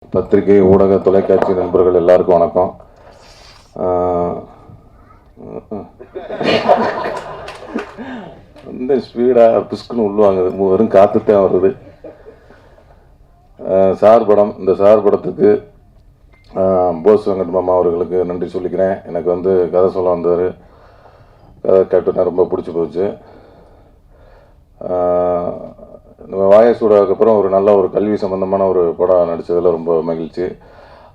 பத்திரிகை ஊடக தொலைக்காட்சி நண்பர்கள் எல்லாருக்கும் வணக்கம். இந்த ஸ்பீடாக புஷ்குன்னு உள்ளுவாங்குது, வெறும் காற்றுத்தான் வருது. சார் படம், இந்த சார் படத்துக்கு போஸ் வெங்கட் மாமா அவர்களுக்கு நன்றி சொல்லிக்கிறேன். எனக்கு வந்து கதை சொல்ல வந்தார், கதை கேட்டுனா ரொம்ப பிடிச்சி போச்சு. நம்ம வாயசூடாவுக்கு அப்புறம் ஒரு நல்ல ஒரு கல்வி சம்மந்தமான ஒரு படம் நடித்ததில் ரொம்ப மகிழ்ச்சி.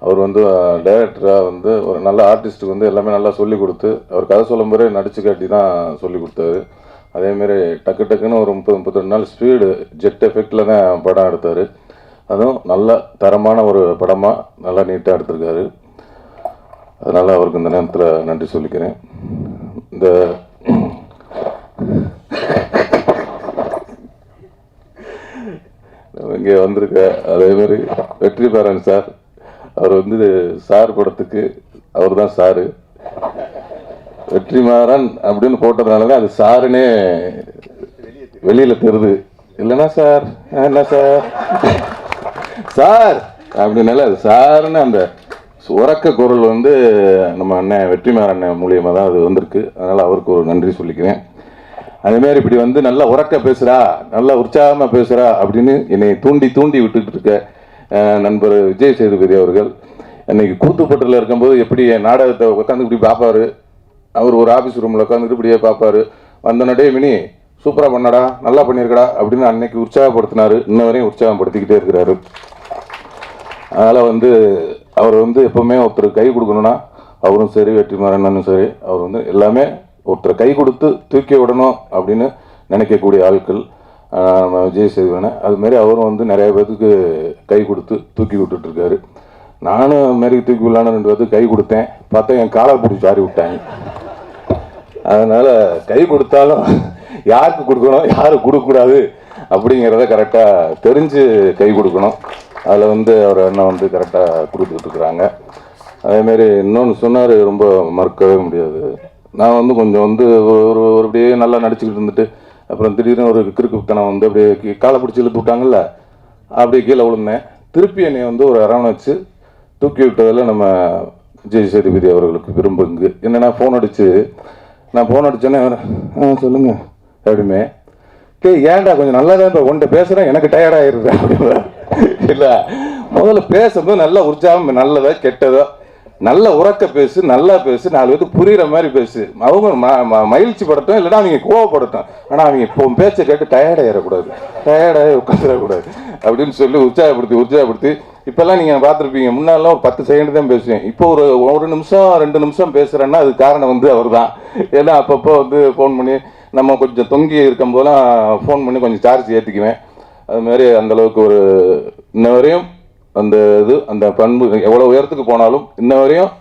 அவர் வந்து டைரக்டராக வந்து ஒரு நல்ல ஆர்டிஸ்ட்டுக்கு வந்து எல்லாமே நல்லா சொல்லிக் கொடுத்து, அவர் கதை சொல்லும் போதே நடிச்சு காட்டி தான் சொல்லி கொடுத்தாரு. அதேமாரி டக்கு டக்குன்னு ஒரு 30-32 நாள் ஸ்பீடு ஜெட் எஃபெக்டில் தான் படம் எடுத்தார். அதுவும் நல்ல தரமான ஒரு படமாக நல்லா நீட்டாக எடுத்திருக்காரு. அதனால் அவருக்கு இந்த நேரத்தில் நன்றி சொல்லிக்கிறேன். இந்த இங்கே வந்திருக்க அதேமாதிரி வெற்றிமாறன் சார், அவர் வந்து சார் படத்துக்கு அவர் தான் சாரு. வெற்றிமாறன் அப்படின்னு போட்டதுனால தான் அது சாருன்னே வெளியில் தெரியுது. இல்லைன்னா சார் என்ன சார் சார் அப்படின்னால அது சாருன்னு அந்த உறக்க குரல் வந்து நம்ம அண்ணன் வெற்றிமாறன் அண்ணன் மூலியமாக தான் அது வந்திருக்கு. அதனால் அவருக்கு ஒரு நன்றி சொல்லிக்கிறேன். அதேமாதிரி இப்படி வந்து நல்லா உறக்க பேசுகிறா, நல்லா உற்சாகமாக பேசுகிறா அப்படின்னு என்னை தூண்டி தூண்டி விட்டுட்டு இருக்க நண்பர் விஜய் சேதுபதி அவர்கள், இன்னைக்கு கூத்துப்பட்டில் இருக்கும்போது எப்படி என் நாடகத்தை உட்காந்து இப்படி பார்ப்பாரு. அவர் ஒரு ஆஃபீஸ் ரூமில் உட்காந்துட்டு இப்படியே பார்ப்பாரு. வந்த நடே மினி சூப்பராக பண்ணடா, நல்லா பண்ணியிருக்கடா அப்படின்னு அன்னைக்கு உற்சாகப்படுத்தினார். இன்ன வரையும் உற்சாகப்படுத்திக்கிட்டே இருக்கிறாரு. அதனால் வந்து அவர் வந்து எப்போவுமே ஒருத்தர் கை கொடுக்கணுன்னா, அவரும் சரி வெற்றிமாறனும் சரி, அவர் வந்து எல்லாமே ஒருத்தரை கை கொடுத்து தூக்கி விடணும் அப்படின்னு நினைக்கக்கூடிய ஆட்கள் நம்ம விஜய் சேதுபதி. அதுமாரி அவரும் வந்து நிறைய பேருக்கு கை கொடுத்து தூக்கி விட்டுட்ருக்காரு. நானும் அதுமாரி தூக்கி விடலான்னு 2 பேருக்கு கை கொடுத்தேன். பார்த்தா என் காலை பிடிச்சி ஆடி விட்டாங்க. அதனால் கை கொடுத்தாலும் யாருக்கு கொடுக்கணும் யாருக்கு கொடுக்கக்கூடாது அப்படிங்கிறத கரெக்டாக தெரிஞ்சு கை கொடுக்கணும். அதில் வந்து அவர் அண்ணன் வந்து கரெக்டாக கொடுத்துட்ருக்குறாங்க. அதேமாரி இன்னொன்று சொன்னார், ரொம்ப மறக்கவே முடியாது. நான் வந்து கொஞ்சம் வந்து ஒரு அப்படியே நல்லா நடிச்சுக்கிட்டு இருந்துட்டு அப்புறம் திடீர்னு ஒரு கிறுக்குத்தனம் வந்து அப்படியே காலை பிடிச்சி இழுத்து விட்டாங்கல்ல, அப்படியே கீழே விழுந்தேன். திருப்பி என்னை வந்து ஒரு அரவணைச்சு தூக்கி விட்டதில் நம்ம விஜய் சேதுபதி அவர்களுக்கு விரும்புங்க. என்னென்னா ஃபோன் அடித்து நான் ஃபோன் அடித்தோன்னே சொல்லுங்க அப்படிமே, ஏன்டா கொஞ்சம் நல்லா தான் இப்போ உன்ட்ட பேசுகிறேன், எனக்கு டயர்டாகிடுது அப்படின்னா. இல்லை, முதல்ல பேசும்போது நல்லா உற்சாகம், நல்லதோ கெட்டதோ நல்ல உறக்க பேசு, நல்லா பேசு, 4 பேருக்கு புரிகிற மாதிரி பேசு. அவங்க மகிழ்ச்சி படட்டும், இல்லைன்னா அவங்க கோவப்படட்டும். ஆனால் அவங்க இப்போ பேச்சை கேட்டு டயர்டாயிடக்கூடாது, டயர்டாகி உட்காந்துடக்கூடாது அப்படின்னு சொல்லி உற்சாகப்படுத்தி இப்போல்லாம் நீங்கள் பார்த்துருப்பீங்க, முன்னாலாம் ஒரு 10 செகண்ட் தான் பேசுவேன். இப்போ ஒரு நிமிஷம் 2 நிமிஷம் பேசுகிறேன்னா அது காரணம் வந்து அவர் தான். ஏன்னா அப்பப்போ வந்து ஃபோன் பண்ணி நம்ம கொஞ்சம் தொங்கி இருக்கும் போதெல்லாம் ஃபோன் பண்ணி கொஞ்சம் சார்ஜ் ஏற்றிக்குவேன். அதுமாதிரி அந்தளவுக்கு ஒரு இன்ன வரையும் அந்த பண்பு எவ்வளோ உயரத்துக்கு போனாலும் இன்ன வரையும்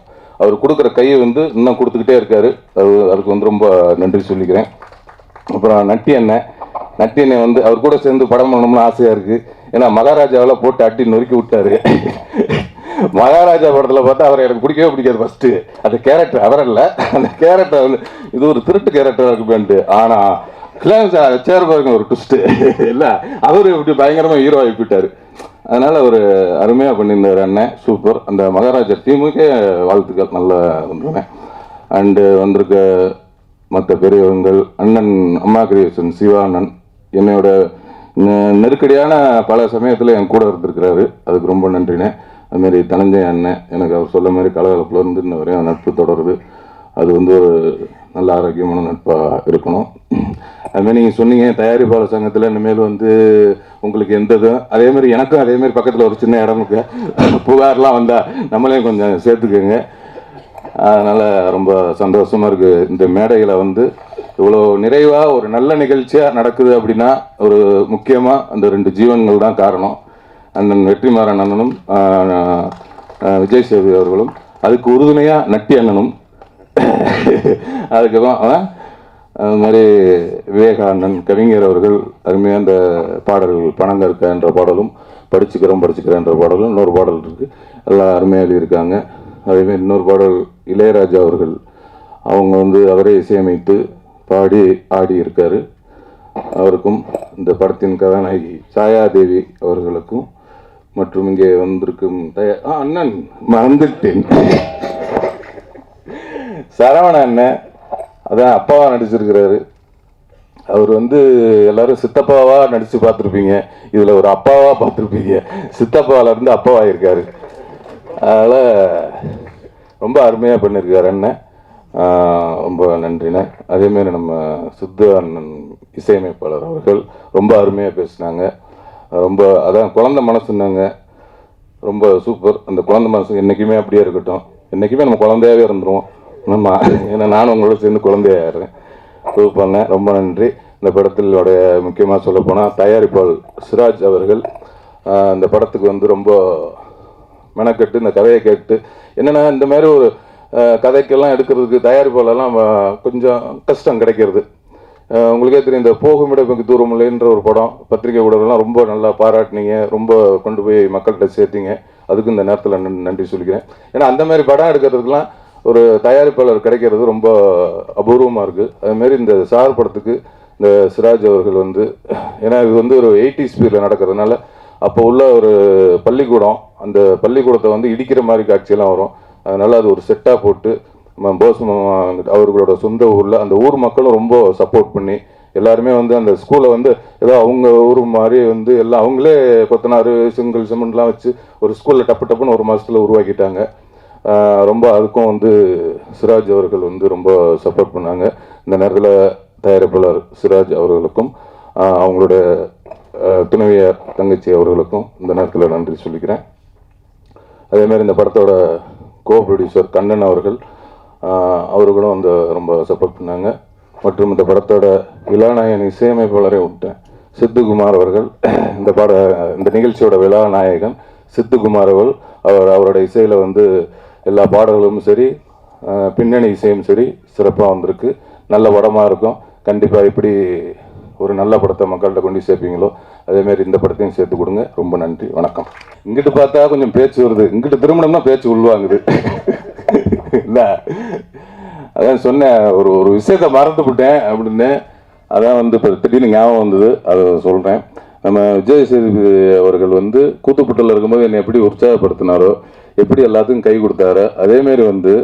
அவர் கொடுக்குற கையை வந்து இன்னும் கொடுத்துக்கிட்டே இருக்காரு. அதுக்கு வந்து ரொம்ப நன்றி சொல்லிக்கிறேன். அப்புறம் நட்டி அண்ணன் வந்து அவர் கூட சேர்ந்து படம் பண்ணணும்னு ஆசையாக இருக்குது. ஏன்னா மகாராஜாவில் போட்டு அட்டி நொறுக்கி விட்டாரு. மகாராஜா படத்தில் பார்த்தா அவர் எனக்கு பிடிக்கவே பிடிக்காது. ஃபஸ்ட்டு அந்த கேரக்டர் அவரல்ல, அந்த கேரக்டர் வந்து இது ஒரு திருட்டு கேரக்டராக இருக்குமேன்ட்டு. ஆனால் சேர் பாருங்க ஒரு ட்விஸ்ட்டு இல்லை, அவர் இப்படி பயங்கரமாக ஹீரோ ஆகிவிட்டார். அதனால் ஒரு அருமையாக பண்ணியிருந்தார் அண்ணன், சூப்பர். அந்த மகாராஜா டீமுக்கே வாழ்த்துக்கள், நல்லா வந்துருவேன். அண்டு வந்திருக்க மற்ற பெரியவங்கள், அண்ணன் அம்மா கிரியேஷன் சிவா அண்ணன் என்னோட நெருக்கடியான பல சமயத்தில் என் கூட இருந்திருக்கிறாரு, அதுக்கு ரொம்ப நன்றினே. அதுமாரி தனஞ்சய அண்ணன், எனக்கு அவர் சொல்ல மாதிரி கலகலப்பில் இருந்து இன்ன வரையும் நட்பு தொடருது. அது வந்து ஒரு நல்ல ஆரோக்கியமான நட்பாக இருக்கணும். அதுமாதிரி நீங்கள் சொன்னீங்க தயாரிப்பாளர் சங்கத்தில் இனிமேல் வந்து உங்களுக்கு எந்த இதுவும், அதேமாதிரி எனக்கும் அதேமாதிரி பக்கத்தில் ஒரு சின்ன இடம் இருக்கு, புகார்லாம் வந்தால் நம்மளையும் கொஞ்சம் சேர்த்துக்கோங்க. அதனால் ரொம்ப சந்தோஷமாக இருக்குது. இந்த மேடையில் வந்து இவ்வளோ நிறைவாக ஒரு நல்ல நிகழ்ச்சியாக நடக்குது அப்படின்னா ஒரு முக்கியமாக அந்த 2 ஜீவன்கள் தான் காரணம். அண்ணன் வெற்றிமாறன் அண்ணனும் விஜய் சேதுபதி அவர்களும், அதுக்கு உறுதுணையாக நட்டி அண்ணனும், அதுக்கப்புறம் அது மாதிரி விவேகானந்தன் கவிஞர் அவர்கள் அருமையாக அந்த பாடல்கள் பணங்க இருக்க என்ற பாடலும், படிச்சுக்கிறேன் என்ற பாடலும், இன்னொரு பாடல் இருக்குது, எல்லாம் அருமையாக எழுதியிருக்காங்க. அதேமாதிரி இன்னொரு பாடல் இளையராஜா அவர்கள் அவங்க வந்து அவரே இசையமைத்து பாடி ஆடி இருக்கார். அவருக்கும் இந்த படத்தின் கதாநாயகி சாயாதேவி அவர்களுக்கும் மற்றும் இங்கே வந்திருக்கும் அண்ணன் மறந்துட்டேன், சரவண அண்ணன், அதான் அப்பாவா நடிச்சிருக்கிறாரு. அவர் வந்து எல்லாரும் சித்தப்பாவா நடிச்சு பார்த்துருப்பீங்க, இதுல ஒரு அப்பாவா பார்த்துருப்பீங்க. சித்தப்பாவில இருந்து அப்பாவாயிருக்காரு. அதனால ரொம்ப அருமையா பண்ணியிருக்காரு அண்ணன். ரொம்ப நன்றிண்ணே. அதேமாரி நம்ம சித்து அண்ணன் இசையமைப்பாளர் அவர்கள் ரொம்ப அருமையாக பேசினாங்க. ரொம்ப அதான் குழந்தை மனசுன்னாங்க, ரொம்ப சூப்பர். அந்த குழந்தை மனசு என்றைக்குமே அப்படியே இருக்கட்டும், என்றைக்குமே நம்ம குழந்தையாகவே இருந்துருவோம் நம்ம. ஏன்னா நானும் உங்களோட சேர்ந்து குழந்தையாகிறேன். சூப்பர்ண்ணே, ரொம்ப நன்றி. இந்த படத்திலோடைய முக்கியமாக சொல்லப்போனால் தயாரிப்பாளர் சிராஜ் அவர்கள் இந்த படத்துக்கு வந்து ரொம்ப மெனக்கெட்டு இந்த கதையை கேட்டு, என்னென்னா இந்த மாதிரி ஒரு கதைக்கெல்லாம் எடுக்கிறதுக்கு தயாரிப்பாளர்லாம் கொஞ்சம் கஷ்டம் கிடைக்கிறது. உங்களுக்கே தெரியும், இந்த போகுமிட மிக தூரம் இல்லைன்ற ஒரு படம் பத்திரிகை ஊடகம்லாம் ரொம்ப நல்லா பாராட்டினீங்க, ரொம்ப கொண்டு போய் மக்கள்கிட்ட சேர்த்தீங்க. அதுக்கு இந்த நேரத்தில் நன்றி சொல்லிக்கிறேன். ஏன்னா அந்த மாதிரி படம் எடுக்கிறதுக்கெலாம் ஒரு தயாரிப்பாளர் கிடைக்கிறது ரொம்ப அபூர்வமாக இருக்குது. அதுமாரி இந்த சார் படத்துக்கு இந்த சிராஜ் அவர்கள் வந்து, ஏன்னா இது வந்து ஒரு 80s ஸ்பீடில் நடக்கிறதுனால அப்போ உள்ள ஒரு பள்ளிக்கூடம், அந்த பள்ளிக்கூடத்தை வந்து இடிக்கிற மாதிரி காட்சியெல்லாம் வரும். அதனால் அது ஒரு செட்டாக போட்டு போஸ் அவர்களோட சொந்த ஊரில் அந்த ஊர் மக்களும் ரொம்ப சப்போர்ட் பண்ணி எல்லாருமே வந்து அந்த ஸ்கூலை வந்து ஏதோ அவங்க ஊர் மாதிரி வந்து எல்லாம் அவங்களே கொத்தனார் செங்கல் சிமெண்ட்லாம் வச்சு ஒரு ஸ்கூலில் டப்புன்னு ஒரு மாதத்தில் உருவாக்கிட்டாங்க. ரொம்ப அதுக்கும் வந்து சிராஜ் அவர்கள் வந்து ரொம்ப சப்போர்ட் பண்ணாங்க. இந்த நேரத்தில் தயாரிப்பாளர் சிராஜ் அவர்களுக்கும் அவங்களோட துணைவியார் தங்கச்சி அவர்களுக்கும் இந்த நேரத்தில் நன்றி சொல்லிக்கிறேன். அதேமாதிரி இந்த படத்தோட கோ ப்ரொடியூசர் கண்ணன் அவர்களும் வந்து ரொம்ப சப்போர்ட் பண்ணாங்க. மற்றும் இந்த படத்தோட விழாநாயகன் இசையமைப்பாளரை விட்டேன் சித்துக்குமார் அவர்கள், இந்த நிகழ்ச்சியோட விழாநாயகன் சித்துக்குமார் அவரோட இசையில் வந்து எல்லா பாடல்களும் சரி, பின்னணி இசையும் சரி சிறப்பாக வந்திருக்கு. நல்ல படமாக இருக்கும். கண்டிப்பாக இப்படி ஒரு நல்ல படத்தை மக்கள்கிட்ட கொண்டு சேர்ப்பீங்களோ அதேமாரி இந்த படத்தையும் சேர்த்து கொடுங்க. ரொம்ப நன்றி, வணக்கம். இங்கிட்டு பார்த்தா கொஞ்சம் பேச்சு வருது, இங்கிட்டு திருமணம்னா பேச்சு உள்வாங்குது. இல்லை, அதான் சொன்னேன், ஒரு விஷயத்தை மறந்துவிட்டேன் அப்படின்னு. அதான் வந்து இப்போ திடீர்னு ஞாபகம் வந்தது, அதை சொல்கிறேன். நம்ம விஜய் சேதுபதி அவர்கள் வந்து கூத்துப்பட்டில் இருக்கும்போது என்னை எப்படி உற்சாகப்படுத்தினாரோ, எப்படி எல்லாத்துக்கும் கை கொடுத்தாரோ, அதேமாரி வந்து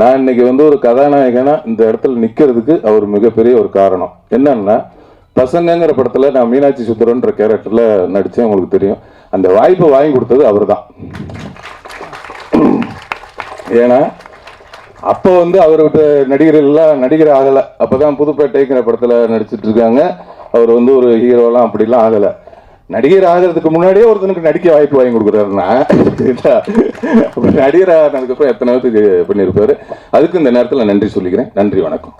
நான் இன்னைக்கு வந்து ஒரு கதாநாயகனாக இந்த இடத்துல நிற்கிறதுக்கு அவர் மிகப்பெரிய ஒரு காரணம். என்னன்னா, பசங்கங்கிற படத்தில் நான் மீனாட்சி சுந்தரன்ற கேரக்டரில் நடித்தேன், உங்களுக்கு தெரியும். அந்த வாய்ப்பை வாங்கி கொடுத்தது அவர் தான். ஏன்னா அப்போ வந்து அவர்கிட்ட நடிகர் ஆகலை. அப்போ தான் புதுப்பேட்டைங்கிற படத்தில் நடிச்சிட்டு இருக்காங்க. அவர் வந்து ஒரு ஹீரோலாம் அப்படிலாம் ஆகலை. நடிகர் ஆகிறதுக்கு முன்னாடியே ஒருத்தனுக்கு நடிக்க வாய்ப்பு வாங்கி கொடுக்குறாருன்னா நடிகர் ஆனதுக்கப்புறம் எத்தனை பேருக்கு பண்ணியிருப்பாரு. அதுக்கு இந்த நேரத்தில் நன்றி சொல்லிக்கிறேன். நன்றி, வணக்கம்.